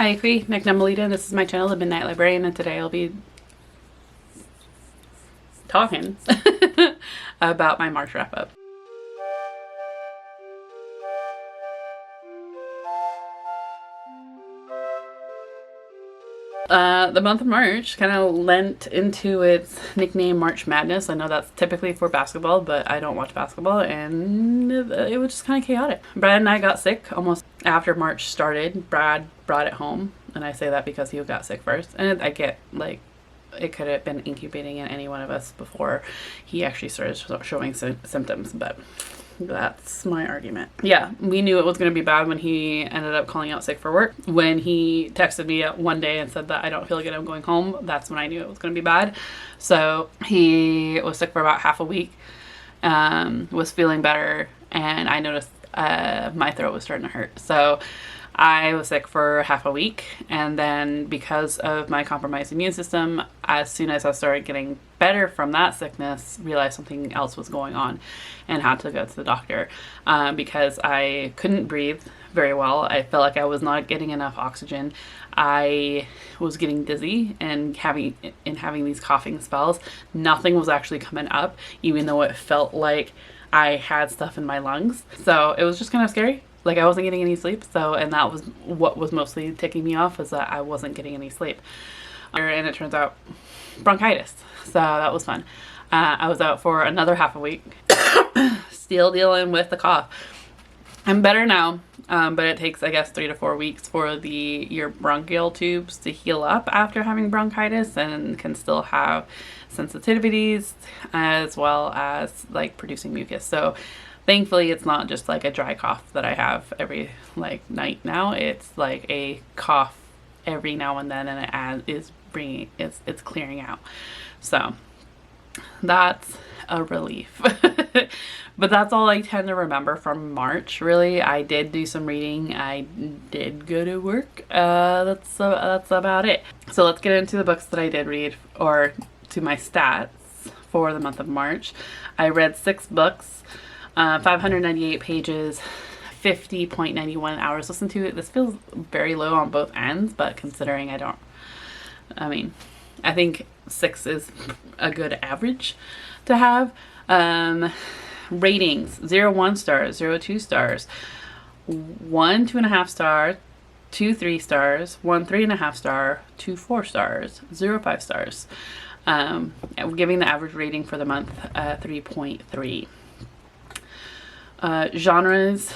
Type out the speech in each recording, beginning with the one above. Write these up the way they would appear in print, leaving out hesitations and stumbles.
Hi, Cree, Nick Numelita. This is my channel, The Midnight Librarian, and today I'll be talking about my March wrap-up. The month of March kind of lent into its nickname March Madness. I know that's typically for basketball, but I don't watch basketball, and it was just kind of chaotic. Brad and I got sick almost after March started. Brad brought it home, and I say that because he got sick first. And I get, like, it could have been incubating in any one of us before he actually started showing symptoms, but that's my argument. Yeah, we knew it was going to be bad when he ended up calling out sick for work. When he texted me one day and said that I don't feel good, I'm going home, that's when I knew it was going to be bad. So he was sick for about half a week, was feeling better, and I noticed my throat was starting to hurt. So I was sick for half a week, and then because of my compromised immune system, as soon as I started getting better from that sickness, realized something else was going on and had to go to the doctor because I couldn't breathe very well. I felt like I was not getting enough oxygen. I was getting dizzy and having these coughing spells. Nothing was actually coming up, even though it felt like I had stuff in my lungs. So it was just kind of scary. Like, I wasn't getting any sleep, and that was what was mostly ticking me off, was that I wasn't getting any sleep. And it turns out bronchitis, so that was fun. I was out for another half a week, still dealing with the cough. I'm better now, but it takes, I guess, 3 to 4 weeks for your bronchial tubes to heal up after having bronchitis, and can still have sensitivities as well as, like, producing mucus. So thankfully, it's not just like a dry cough that I have every, like, night now. It's like a cough every now and then, and it's clearing out. So that's a relief. But that's all I tend to remember from March, really. I did do some reading. I did go to work. That's about it. So let's get into the books that I did read, or to my stats for the month of March. I read 6 books. 598 pages, 50.91 hours listened to it. This feels very low on both ends, but considering I think 6 is a good average to have. Ratings: 0 1 stars, 0 2 stars, 1 2.5 star, 2 3 stars, 1 3.5 star, 2 4 stars, 0 5 stars. Giving the average rating for the month 3.3. Genres: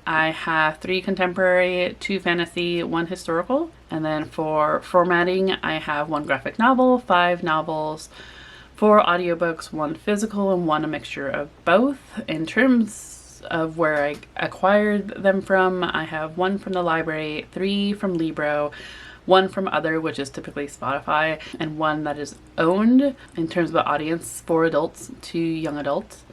I have 3 contemporary, 2 fantasy, 1 historical. And then for formatting, I have 1 graphic novel, 5 novels, 4 audiobooks, 1 physical, and 1 a mixture of both. In terms of where I acquired them from, I have 1 from the library, 3 from Libro, 1 from other, which is typically Spotify, and 1 that is owned. In terms of the audience, 4 adults, 2 young adults.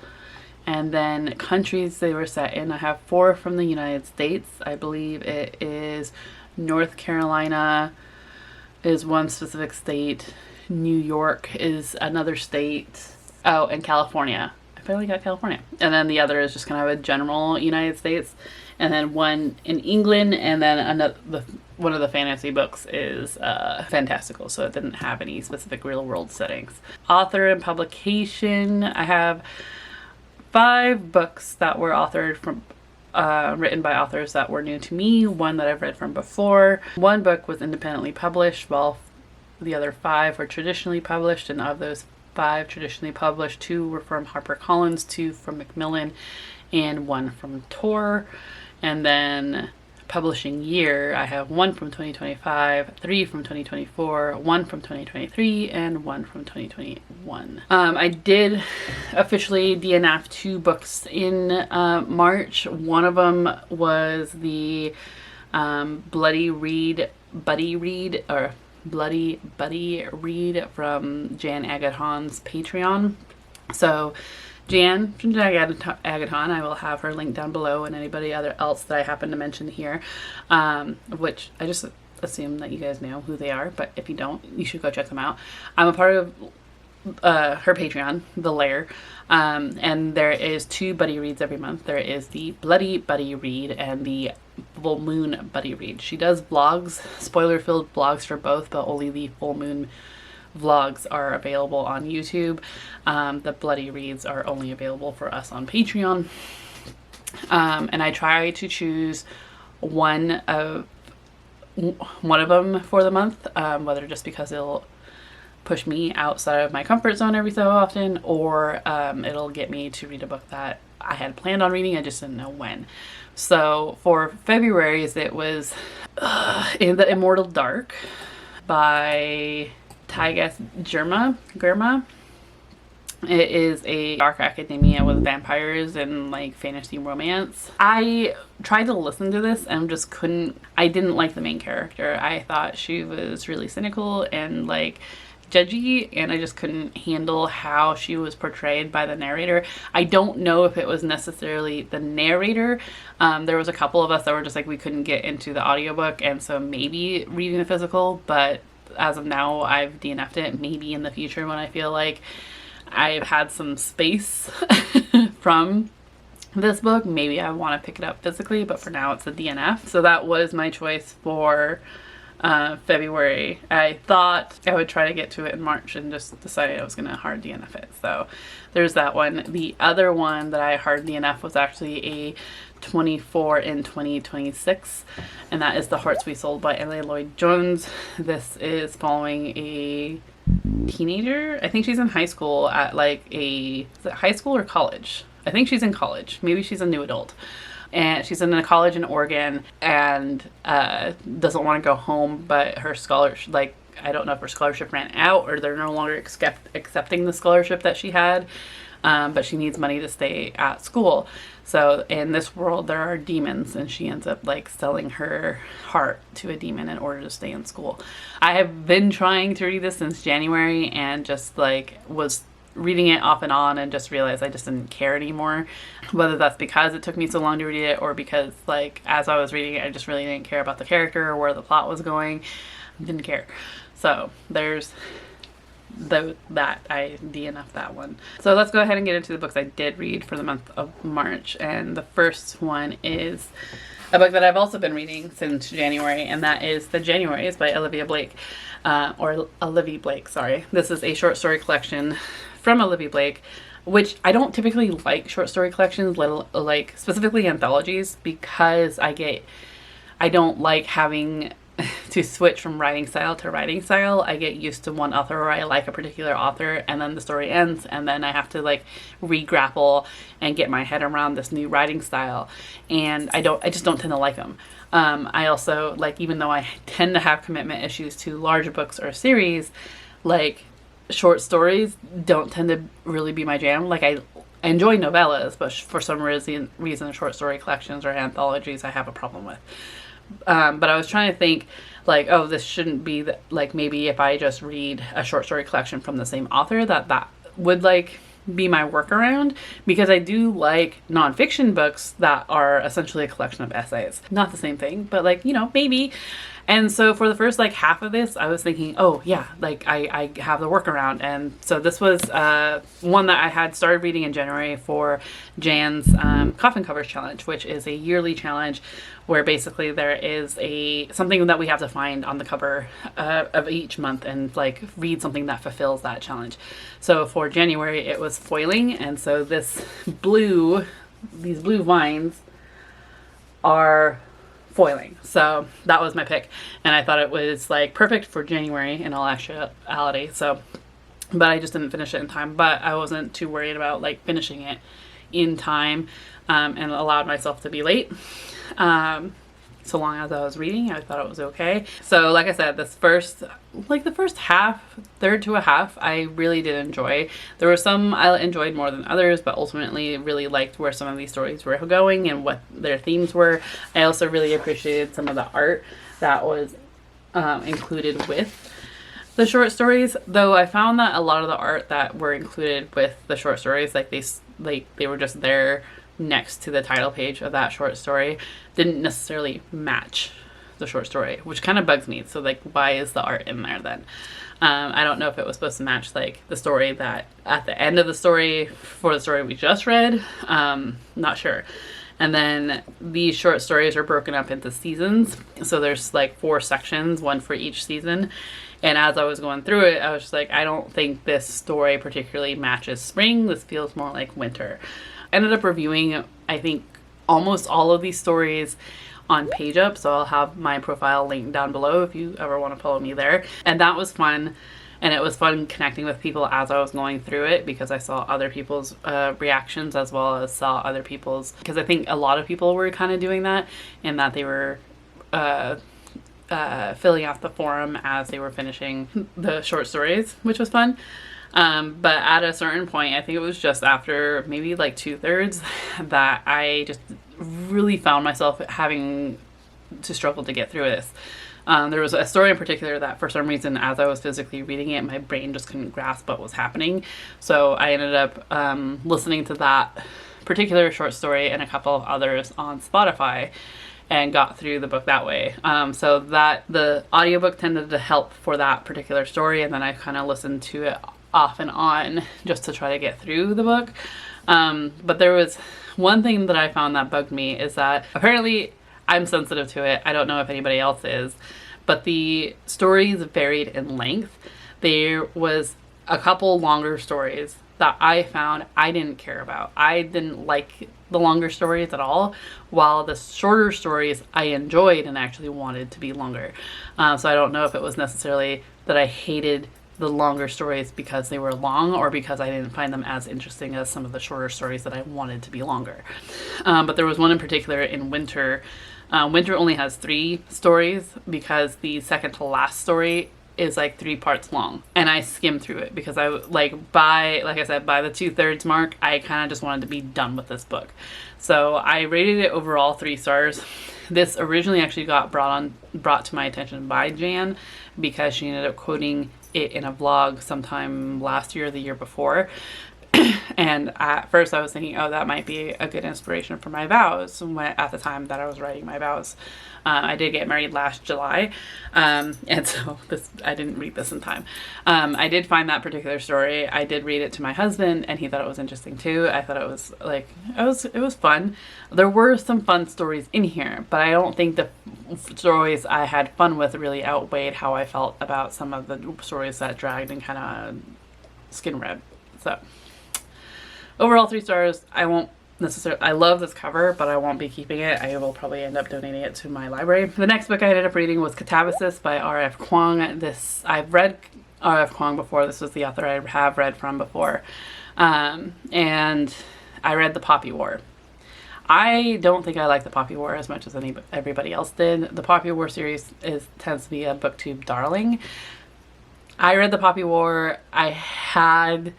And then countries they were set in, I have 4 from the United States. I believe it is North Carolina is 1 specific state, New York is another state, oh, and California. I finally got California. And then the other is just kind of a general United States. And then 1 in England, and then one of the fantasy books is fantastical, so it didn't have any specific real world settings. Author and publication, I have 5 books that were authored from, written by authors that were new to me, 1 that I've read from before. 1 book was independently published, while the other 5 were traditionally published, and of those 5 traditionally published, 2 were from HarperCollins, 2 from Macmillan, and 1 from Tor. And then publishing year, I have 1 from 2025, 3 from 2024, 1 from 2023, and 1 from 2021. I did officially DNF 2 books in March. One of them was the Bloody Buddy Read from Jan Agathon's Patreon. So Jan from Agathon, I will have her link down below, and anybody else that I happen to mention here, which I just assume that you guys know who they are, but if you don't, you should go check them out. I'm a part of her Patreon, The Lair, and there is 2 buddy reads every month. There is the Bloody Buddy Read and the full moon buddy read. She does vlogs, spoiler-filled vlogs for both, but only the full moon vlogs are available on YouTube. The bloody reads are only available for us on Patreon. And I try to choose one of them for the month, whether just because it'll push me outside of my comfort zone every so often, or it'll get me to read a book that I had planned on reading, I just didn't know when. So for February's, it was In the Immortal Dark by Tygas Girma. It is a dark academia with vampires and like fantasy romance. I tried to listen to this and just couldn't. I didn't like the main character. I thought she was really cynical and like judgy, and I just couldn't handle how she was portrayed by the narrator. I don't know if it was necessarily the narrator. There was a couple of us that were just like, we couldn't get into the audiobook, and so maybe reading the physical, but as of now I've DNF'd it. Maybe in the future when I feel like I've had some space from this book, maybe I want to pick it up physically, but for now it's a DNF. So that was my choice for February. I thought I would try to get to it in March and just decided I was going to hard DNF it. So there's that one. The other one that I hard DNF was actually a 24 in 2026, and that is The Hearts We Sold by L.A. Lloyd Jones. This is following a teenager. I think she's in high school at like is it high school or college? I think she's in college. Maybe she's a new adult. And she's in a college in Oregon and doesn't want to go home, but her scholarship, like, I don't know if her scholarship ran out or they're no longer accepting the scholarship that she had, but she needs money to stay at school. So in this world there are demons, and she ends up like selling her heart to a demon in order to stay in school. I have been trying to read this since January and just like was reading it off and on and just realized I just didn't care anymore. Whether that's because it took me so long to read it or because like as I was reading it I just really didn't care about the character or where the plot was going. I didn't care. So there's that I DNF'd that one. So let's go ahead and get into the books I did read for the month of March, and the first one is a book that I've also been reading since January, and that is The Januaries by Olivia Blake, or Olivia Blake, sorry. This is a short story collection from Olivia Blake, which I don't typically like short story collections, like specifically anthologies, because I don't like having to switch from writing style to writing style. I get used to one author, or I like a particular author, and then the story ends, and then I have to like re-grapple and get my head around this new writing style, and I just don't tend to like them. I also, like, even though I tend to have commitment issues to larger books or series, like short stories don't tend to really be my jam. Like I enjoy novellas, but for some reason short story collections or anthologies I have a problem with. But I was trying to think like, oh, this shouldn't be like, maybe if I just read a short story collection from the same author, that would like be my workaround, because I do like nonfiction books that are essentially a collection of essays. Not the same thing, but like, you know, maybe. And so for the first like half of this, I was thinking, oh yeah, like I have the workaround. And so this was one that I had started reading in January for Jan's Coffin Covers Challenge, which is a yearly challenge where basically there is something that we have to find on the cover of each month and like read something that fulfills that challenge. So for January it was foiling, and so these blue vines are foiling. So that was my pick, and I thought it was like perfect for January in all actuality. So, but I just didn't finish it in time, but I wasn't too worried about like finishing it in time, and allowed myself to be late. So long as I was reading, I thought it was okay. So like I said, the first half, third to a half, I really did enjoy. There were some I enjoyed more than others, but ultimately really liked where some of these stories were going and what their themes were. I also really appreciated some of the art that was included with the short stories, though I found that a lot of the art that were included with the short stories, like they were just there next to the title page of that short story, didn't necessarily match the short story, which kind of bugs me. So like, why is the art in there then? I don't know if it was supposed to match like the story that at the end of the story for the story we just read. Not sure. And then these short stories are broken up into seasons. So there's like 4 sections, one for each season. And as I was going through it, I was just like, I don't think this story particularly matches spring. This feels more like winter. I ended up reviewing, I think, almost all of these stories on Page Up. So I'll have my profile linked down below if you ever want to follow me there. And that was fun. And it was fun connecting with people as I was going through it, because I saw other people's reactions as well as saw other people's, because I think a lot of people were kind of doing that, and that they were filling out the forum as they were finishing the short stories, which was fun. But at a certain point, I think it was just after maybe like 2/3 that I just really found myself having to struggle to get through this. There was a story in particular that for some reason, as I was physically reading it, my brain just couldn't grasp what was happening. So I ended up listening to that particular short story and a couple of others on Spotify and got through the book that way. So that the audiobook tended to help for that particular story, and then I kind of listened to it off and on just to try to get through the book. But there was one thing that I found that bugged me, is that apparently I'm sensitive to it. I don't know if anybody else is, but the stories varied in length. There was a couple longer stories that I found I didn't care about. I didn't like the longer stories at all, while the shorter stories I enjoyed and actually wanted to be longer. So I don't know if it was necessarily that I hated the longer stories because they were long, or because I didn't find them as interesting as some of the shorter stories that I wanted to be longer. But there was one in particular in Winter. Winter only has 3 stories, because the second to last story is like 3 parts long, and I skimmed through it because I like I said, by the 2/3 mark, I kind of just wanted to be done with this book. So I rated it overall 3 stars. This originally actually got brought to my attention by Jan, because she ended up quoting it in a vlog sometime last year or the year before. And at first I was thinking, oh, that might be a good inspiration for my vows, at the time that I was writing my vows. I did get married last July, and so I didn't read this in time. I did find that particular story. I did read it to my husband, and he thought it was interesting too. I thought it was like, it was fun. There were some fun stories in here, but I don't think the stories I had fun with really outweighed how I felt about some of the stories that dragged and kind of skin red. So overall 3 stars. I won't necessarily, I love this cover, but I won't be keeping it. I will probably end up donating it to my library. The next book I ended up reading was Catabasis by R.F. Kuang. I've read R.F. Kuang before. This was the author I have read from before. And I read The Poppy War. I don't think I like The Poppy War as much as everybody else did. The Poppy War series tends to be a booktube darling. I read The Poppy War. I had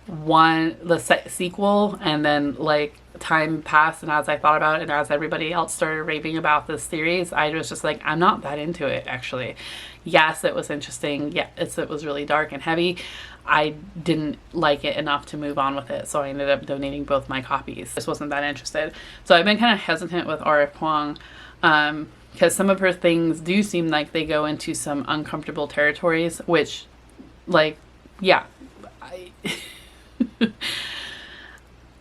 the sequel, and then like time passed, and as I thought about it, and as everybody else started raving about this series, I was just like, I'm not that into it, actually. Yes, it was interesting. Yeah, it was really dark and heavy. I didn't like it enough to move on with it, so I ended up donating both my copies. Just wasn't that interested. So I've been kind of hesitant with R.F. Kuang, because some of her things do seem like they go into some uncomfortable territories, which, like, yeah,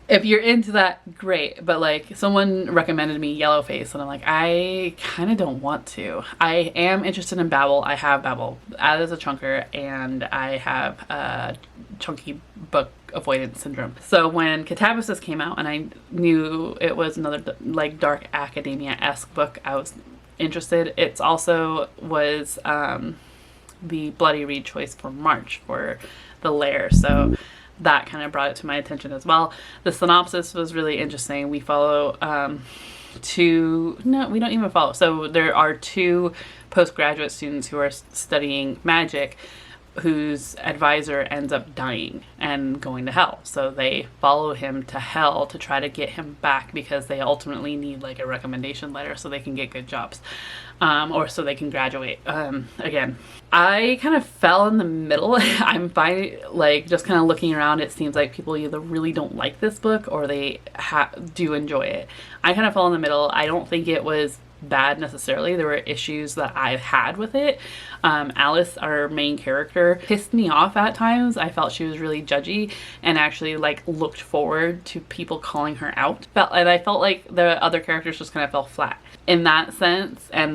if you're into that, great. But like, someone recommended me Yellowface, and I'm like, I kind of don't want to. I am interested in Babel. I have Babel as a chunker, and I have chunky book avoidance syndrome. So when Catabasis came out, and I knew it was another like dark academia-esque book, I was interested. It's also was the Bloody Read choice for March for the Lair. So that kind of brought it to my attention as well. The synopsis was really interesting. We follow we don't even follow. So there are 2 postgraduate students who are studying magic, whose advisor ends up dying and going to hell. So they follow him to hell to try to get him back, because they ultimately need like a recommendation letter so they can get good jobs, or so they can graduate again. I kind of fell in the middle. I'm fine, like just kind of looking around, it seems like people either really don't like this book or they do enjoy it. I kind of fell in the middle. I don't think it was bad necessarily. There were issues that I've had with it. Alice, our main character, pissed me off at times. I felt she was really judgy and actually like looked forward to people calling her out. And I felt like the other characters just kind of fell flat in that sense. And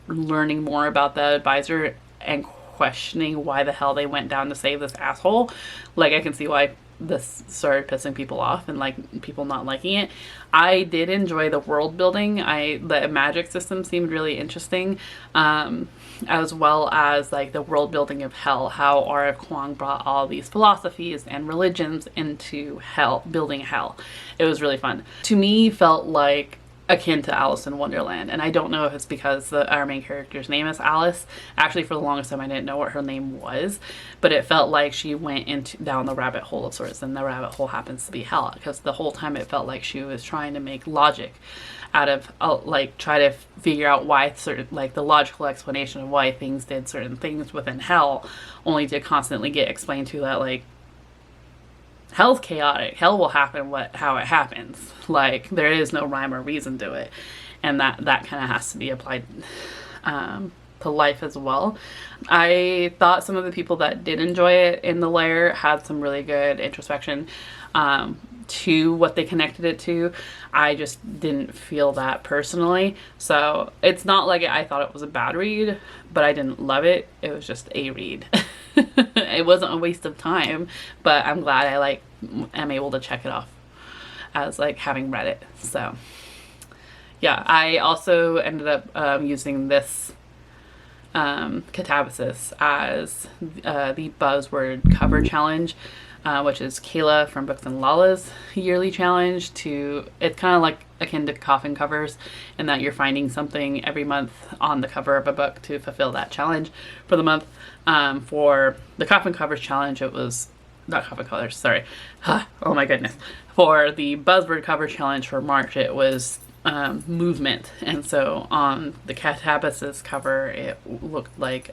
learning more about the advisor and questioning why the hell they went down to save this asshole. Like, I can see why this started pissing people off and like people not liking it. I did enjoy the world building. The magic system seemed really interesting, as well as like the world building of hell, how R.F. Kuang brought all these philosophies and religions into hell, building hell. It was really fun. To me, felt like akin to Alice in Wonderland, and I don't know if it's because our main character's name is Alice. Actually, for the longest time I didn't know what her name was, but it felt like she went down the rabbit hole of sorts, and the rabbit hole happens to be hell, because the whole time it felt like she was trying to make logic out of try to figure out why certain, like the logical explanation of why things did certain things within hell, only to constantly get explained to that like hell's chaotic. Hell will happen how it happens. Like, there is no rhyme or reason to it. And that kind of has to be applied to life as well. I thought some of the people that did enjoy it in the lair had some really good introspection to what they connected it to. I just didn't feel that personally. So it's not like I thought it was a bad read, but I didn't love it. It was just a read. It wasn't a waste of time, but I'm glad I am able to check it off as like having read it. So yeah, I also ended up using this catabasis as the buzzword cover challenge, which is Kayla from Books and Lala's yearly challenge. It's kind of like akin to coffin covers in that you're finding something every month on the cover of a book to fulfill that challenge for the month. For the coffin covers challenge, it was not coffin covers, sorry. Oh my goodness. For the buzzword cover challenge for March, it was movement. And so on the catabasis cover, it looked like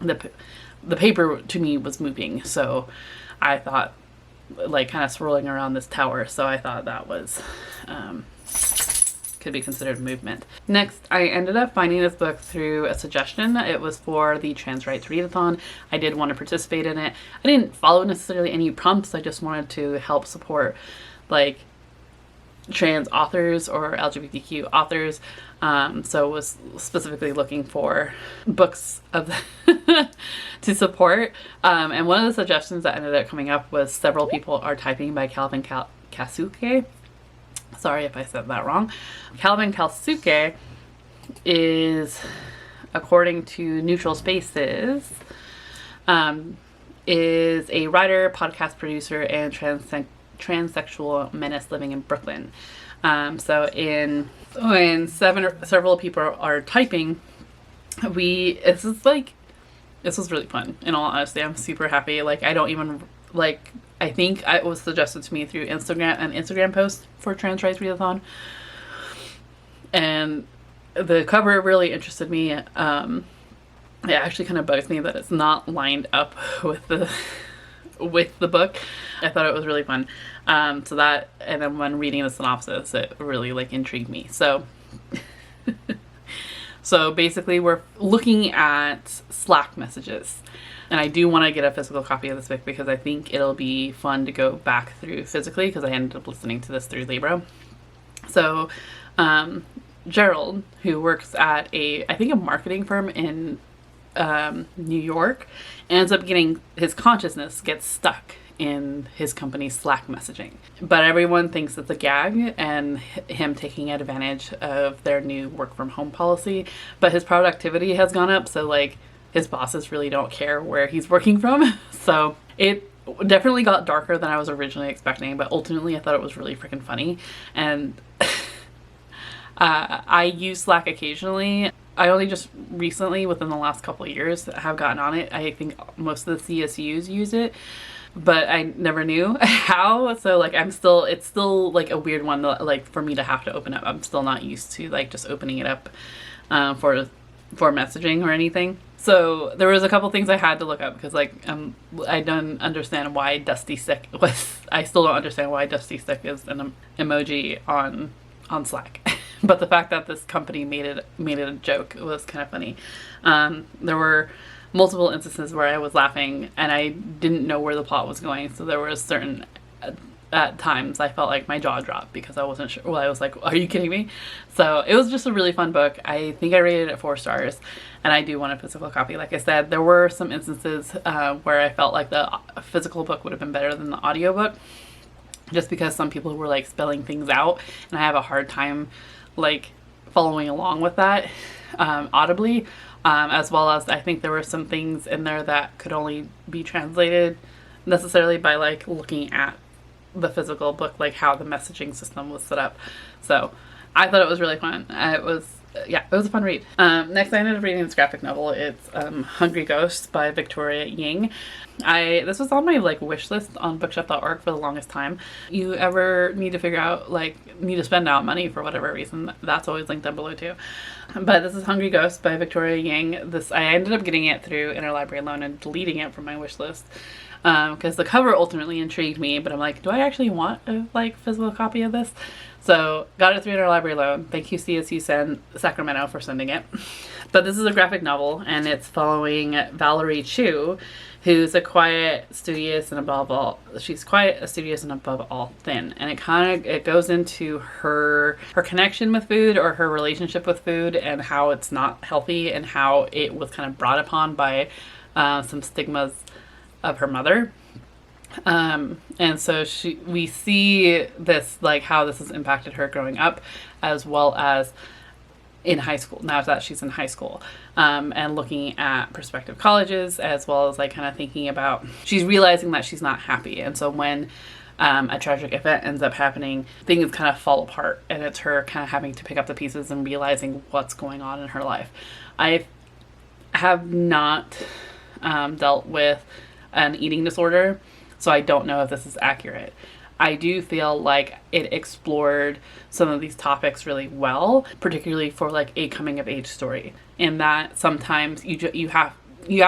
the paper to me was moving. So I thought, like, kind of swirling around this tower. So I thought that was could be considered movement. Next, I ended up finding this book through a suggestion. It was for the Trans Rights Readathon. I did want to participate in it. I didn't follow necessarily any prompts. I just wanted to help support like trans authors or LGBTQ authors. So was specifically looking for books of to support. And one of the suggestions that ended up coming up was Several People Are Typing by Calvin Kasuke. Sorry if I said that wrong. Calvin Kasuke is, according to Neutral Spaces, is a writer, podcast producer, and transsexual menace living in Brooklyn. So when Several People Are Typing, this was really fun. In all honesty, I'm super happy. Like, I don't even I think it was suggested to me through an Instagram post for Trans Rights Readathon, and the cover really interested me. It actually kind of bugs me that it's not lined up with the book. I thought it was really fun. So that, and then when reading the synopsis, it really intrigued me. So so basically we're looking at Slack messages. And I do want to get a physical copy of this book because I think it'll be fun to go back through physically, because I ended up listening to this through Libro. So Gerald, who works at a marketing firm in New York, ends up getting his consciousness gets stuck in his company's Slack messaging. But everyone thinks it's a gag and him taking advantage of their new work from home policy. But his productivity has gone up, so his bosses really don't care where he's working from. So it definitely got darker than I was originally expecting, but ultimately I thought it was really freaking funny. And I use Slack occasionally. I only just recently, within the last couple of years, have gotten on it. I think most of the CSUs use it, but I never knew how. So it's still a weird one for me to have to open up. I'm still not used to just opening it up for messaging or anything. So there was a couple things I had to look up because I don't understand why Dusty Stick was. I still don't understand why Dusty Stick is an emoji on Slack. But the fact that this company made it a joke was kind of funny. There were multiple instances where I was laughing and I didn't know where the plot was going. So there was certain at times I felt like my jaw dropped because I wasn't sure. Well, I was like, are you kidding me? So it was just a really fun book. I think I rated it 4 stars, and I do want a physical copy. Like I said, there were some instances where I felt like the physical book would have been better than the audiobook, just because some people were like spelling things out and I have a hard time like following along with that audibly, as well as I think there were some things in there that could only be translated necessarily by like looking at the physical book, like how the messaging system was set up. So I thought it was really fun. It was a fun read. Next I ended up reading this graphic novel. It's Hungry Ghosts by Victoria Ying. This was on my like wish list on bookshelf.org for the longest time. You ever need to figure out, like, need to spend out money for whatever reason, that's always linked down below too. But this is Hungry Ghosts by Victoria Ying. I ended up getting it through Interlibrary Loan and deleting it from my wish list. Because the cover ultimately intrigued me, but I'm like, do I actually want a like physical copy of this? So got it through Interlibrary Loan. Thank you CSU Sacramento for sending it. But this is a graphic novel, and it's following Valerie Chu, who's a quiet, studious, and above all thin. And it goes into her connection with food, or her relationship with food, and how it's not healthy, and how it was kind of brought upon by some stigmas of her mother. And so we see this, like, how this has impacted her growing up, as well as in high school, now that she's in high school, and looking at prospective colleges, as well as like kind of thinking about, she's realizing that she's not happy. And so when a tragic event ends up happening, things kind of fall apart, and it's her kind of having to pick up the pieces and realizing what's going on in her life. I have not dealt with an eating disorder, so I don't know if this is accurate. I do feel like it explored some of these topics really well, particularly for like a coming of age story, in that sometimes you have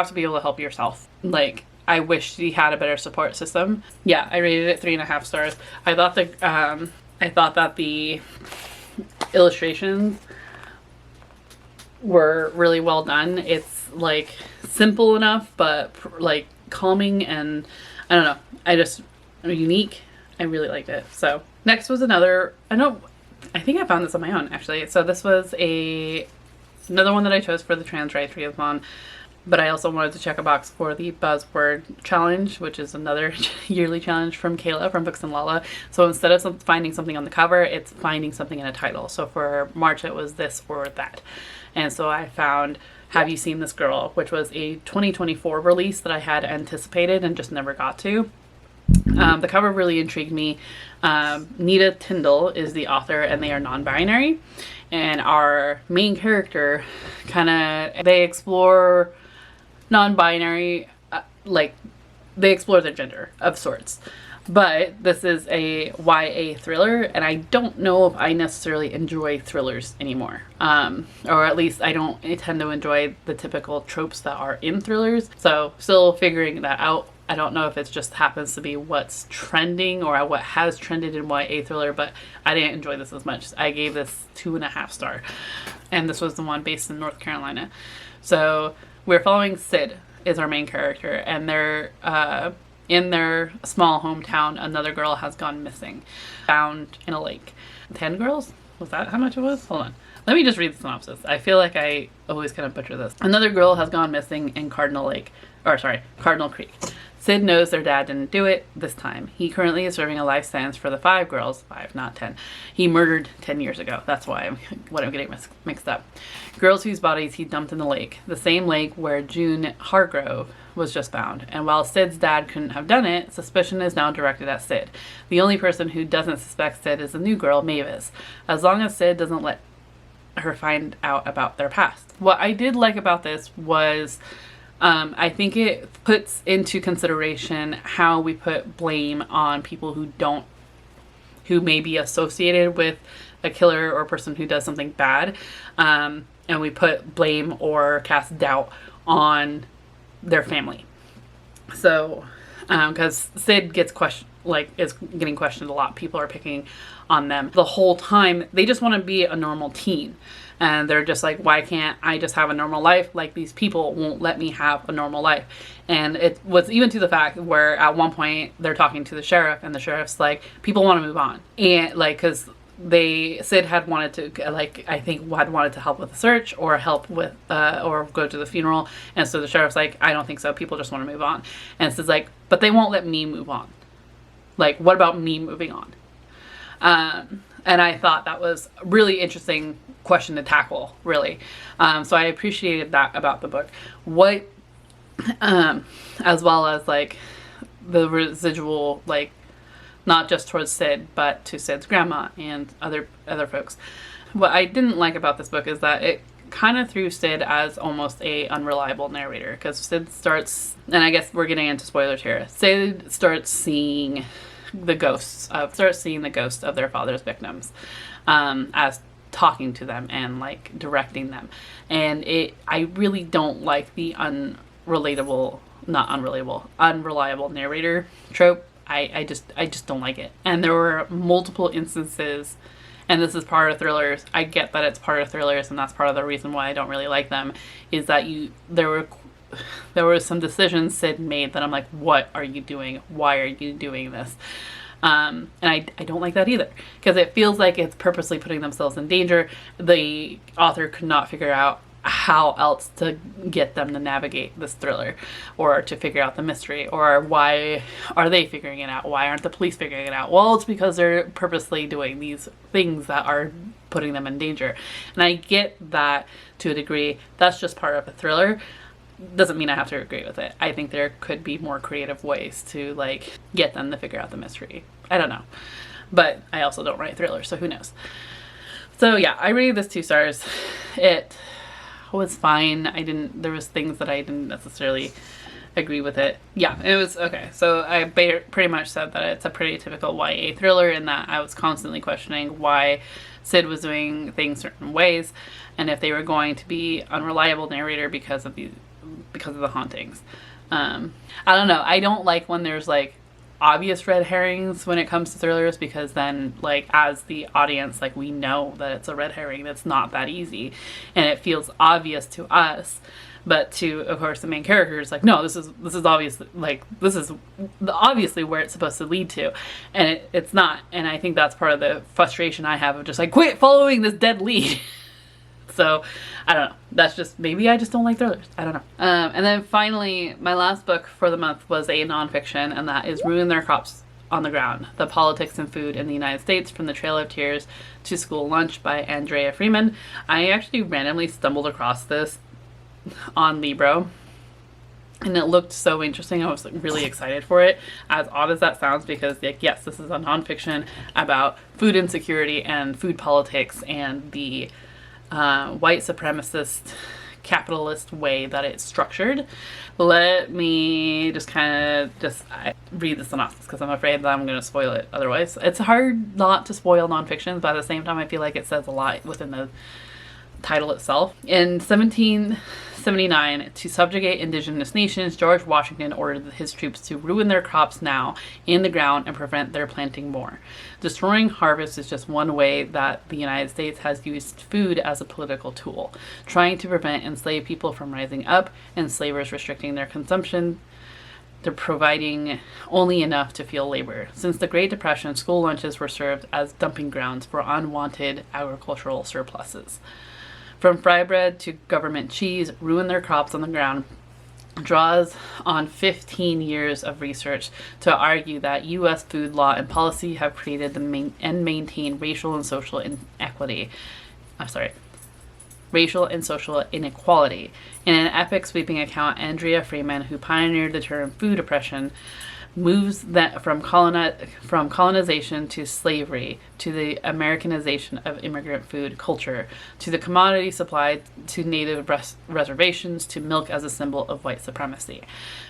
to be able to help yourself. Like, I wish she had a better support system. Yeah, I rated it 3.5 stars. I thought that the illustrations were really well done. It's like simple enough, but like calming, and I don't know, unique. I really liked it. So next was I think I found this on my own actually. So this was another one that I chose for the Trans Rights Readathon, but I also wanted to check a box for the Buzzword Challenge, which is another yearly challenge from Kayla from Books and Lala. So instead of finding something on the cover, it's finding something in a title. So for March it was this or that. And so I found Have You Seen This Girl, which was a 2024 release that I had anticipated and just never got to. The cover really intrigued me. Nita Tyndall is the author, and they are non-binary. And our main character they explore non-binary, they explore their gender of sorts. But this is a YA thriller, and I don't know if I necessarily enjoy thrillers anymore. Or at least I don't tend to enjoy the typical tropes that are in thrillers. So still figuring that out. I don't know if it just happens to be what's trending or what has trended in YA thriller, but I didn't enjoy this as much. I gave this 2.5 stars. And this was the one based in North Carolina. So we're following Sid is our main character, and they're in their small hometown, another girl has gone missing, found in a lake. 10 girls? Was that how much it was? Hold on. Let me just read the synopsis. I feel like I always kind of butcher this. Another girl has gone missing in Cardinal Creek. Sid knows their dad didn't do it this time. He currently is serving a life sentence for the 5 girls, 5, not 10, he murdered 10 years ago. That's why I'm getting mixed up. Girls whose bodies he dumped in the lake, the same lake where June Hargrove was just found. And while Sid's dad couldn't have done it, suspicion is now directed at Sid. The only person who doesn't suspect Sid is the new girl, Mavis, as long as Sid doesn't let her find out about their past. What I did like about this was I think it puts into consideration how we put blame on people who may be associated with a killer or a person who does something bad, and we put blame or cast doubt on their family. So because Sid gets like is getting questioned a lot. People are picking on them the whole time. They just want to be a normal teen. And they're just like, why can't I just have a normal life? Like, these people won't let me have a normal life. And it was even to the fact where at one point they're talking to the sheriff, and the sheriff's like, people want to move on. And like, cause Sid had wanted to, like, I think had wanted to help with the search or help with, or go to the funeral. And so the sheriff's like, I don't think so. People just want to move on. And Sid's like, but they won't let me move on. Like, what about me moving on? And I thought that was a really interesting question to tackle, really. So I appreciated that about the book. What, as well as like the residual, like, not just towards Sid, but to Sid's grandma and other folks. What I didn't like about this book is that it kind of threw Sid as almost a unreliable narrator, because Sid starts, and I guess we're getting into spoilers here, Sid starts seeing the ghost of their father's victims, as talking to them and like directing them. And I really don't like the unreliable narrator trope. I just don't like it. And there were multiple instances, and this is part of thrillers. I get that it's part of thrillers, and that's part of the reason why I don't really like them, is that there were some decisions Sid made that I'm like, what are you doing? Why are you doing this? And I don't like that either, because it feels like it's purposely putting themselves in danger. The author could not figure out how else to get them to navigate this thriller, or to figure out the mystery, or why are they figuring it out? Why aren't the police figuring it out? Well, it's because they're purposely doing these things that are putting them in danger. And I get that to a degree. That's just part of a thriller. Doesn't mean I have to agree with it. I think there could be more creative ways to like get them to figure out the mystery. I don't know. But I also don't write thrillers, so who knows. So yeah, I rated this 2 stars. It was fine. There was things that I didn't necessarily agree with it. Yeah, it was okay. So I pretty much said that it's a pretty typical YA thriller, in that I was constantly questioning why Sid was doing things certain ways, and if they were going to be unreliable narrator because of the hauntings. I don't know. I don't like when there's like obvious red herrings when it comes to thrillers, because then like as the audience, like, we know that it's a red herring. That's not that easy, and it feels obvious to us, but to, of course, the main character is like, no, this is obvious, like, this is obviously where it's supposed to lead to, and it's not. And I think that's part of the frustration I have of just like, quit following this dead lead. So I don't know. That's just, maybe I just don't like thrillers. I don't know. And then finally, my last book for the month was a nonfiction, and that is Ruin Their Crops on the Ground: The Politics and Food in the United States from the Trail of Tears to School Lunch by Andrea Freeman. I actually randomly stumbled across this on Libro, and it looked so interesting. I was like, really excited for it, as odd as that sounds, because like, yes, this is a nonfiction about food insecurity and food politics and the white supremacist capitalist way that it's structured. Let me just kind of read the synopsis, because I'm afraid that I'm going to spoil it otherwise. It's hard not to spoil nonfiction, but at the same time I feel like it says a lot within the title itself. In 1779, to subjugate indigenous nations, George Washington ordered his troops to ruin their crops now in the ground and prevent their planting more. Destroying harvests is just one way that the United States has used food as a political tool, trying to prevent enslaved people from rising up, enslavers restricting their consumption. They're providing only enough to fuel labor. Since the Great Depression, school lunches were served as dumping grounds for unwanted agricultural surpluses. From fry bread to government cheese, Ruin Their Crops on the Ground draws on 15 years of research to argue that U.S. food law and policy have created and maintained racial and social inequality. Racial and social inequality. In an epic sweeping account, Andrea Freeman, who pioneered the term food oppression, moves that from colonization to slavery, to the Americanization of immigrant food culture, to the commodity supply to native reservations, to milk as a symbol of white supremacy.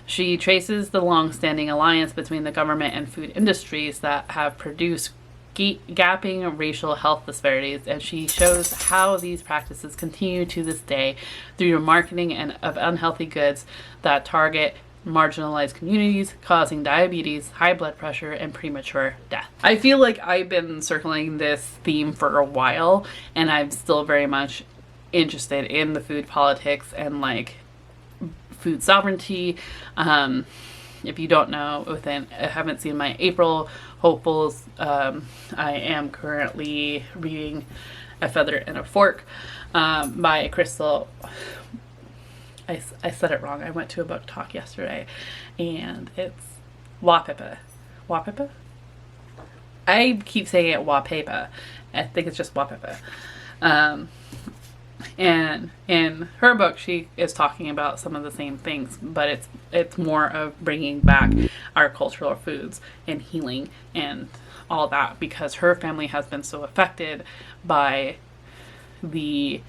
She traces the long-standing alliance between the government and food industries that have produced gapping racial health disparities, and she shows how these practices continue to this day through marketing of unhealthy goods that target marginalized communities, causing diabetes, high blood pressure, and premature death. I feel like I've been circling this theme for a while, and I'm still very much interested in the food politics and like food sovereignty. If you don't know, I haven't seen my April hopefuls. I am currently reading A Feather and a Fork by Crystal. I said it wrong. I went to a book talk yesterday, and it's Wapipa. Wapipa? I keep saying it Wapipa. I think it's just Wapipa. And in her book, she is talking about some of the same things, but it's more of bringing back our cultural foods and healing and all that, because her family has been so affected by the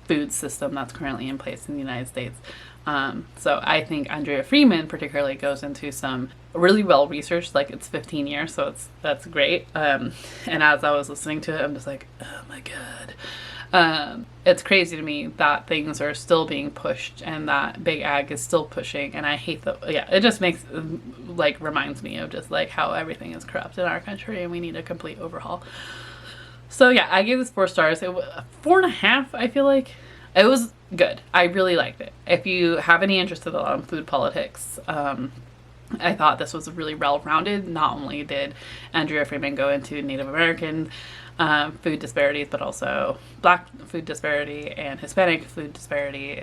food system that's currently in place in the United States. So I think Andrea Freeman particularly goes into some really well researched, like it's 15 years, so that's great. And as I was listening to it, I'm just like, oh my God. It's crazy to me that things are still being pushed and that big ag is still pushing, and I hate it just makes, like, reminds me of just like how everything is corrupt in our country and we need a complete overhaul. So yeah, I gave this 4 stars. It was 4.5. I feel like it was good. I really liked it. If you have any interest at all in food politics, I thought this was really well-rounded. Not only did Andrea Freeman go into Native American food disparities, but also Black food disparity and Hispanic food disparity.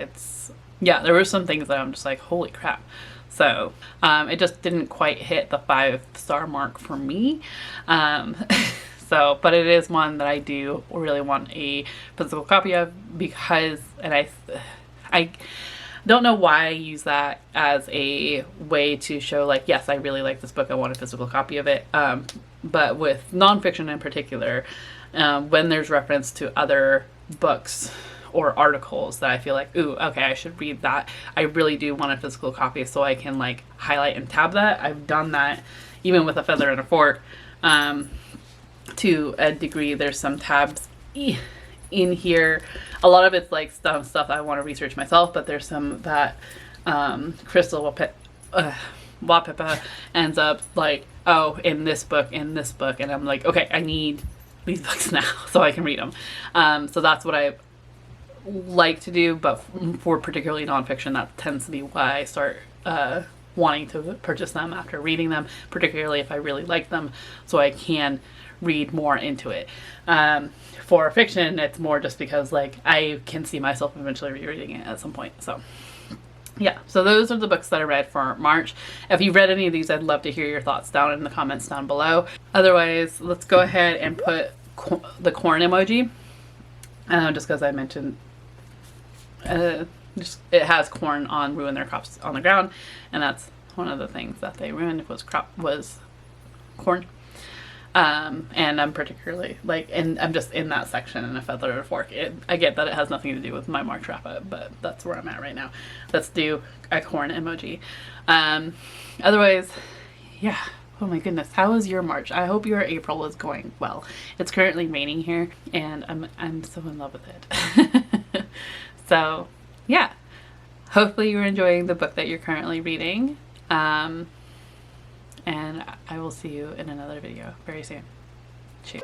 There were some things that I'm just like, holy crap. So it just didn't quite hit the 5-star mark for me. But it is one that I do really want a physical copy of, because, and I don't know why I use that as a way to show like, yes, I really like this book, I want a physical copy of it. But with nonfiction in particular, when there's reference to other books or articles that I feel like, ooh, okay, I should read that, I really do want a physical copy so I can like highlight and tab that. I've done that even with A Feather and a Fork. To a degree, there's some tabs in here. A lot of it's like stuff I want to research myself, but there's some that Crystal Wapipa ends up like, oh, in this book, and I'm like, okay, I need these books now so I can read them. So that's what I like to do, but for particularly nonfiction, that tends to be why I start wanting to purchase them after reading them, particularly if I really like them, so I can read more into it. For fiction, it's more just because like I can see myself eventually rereading it at some point. So yeah, so those are the books that I read for March. If you've read any of these, I'd love to hear your thoughts down in the comments down below. Otherwise, let's go ahead and put the corn emoji, just because I mentioned it has corn on ruin their crops on the ground, and that's one of the things that they ruined was corn. And I'm particularly like, and I'm just in that section in A Feather and a Fork. I get that it has nothing to do with my March wrap up, but that's where I'm at right now. Let's do a corn emoji. Otherwise, yeah. Oh my goodness, how was your March? I hope your April is going well. It's currently raining here, and I'm so in love with it. So yeah, hopefully you're enjoying the book that you're currently reading. And I will see you in another video very soon. Cheers.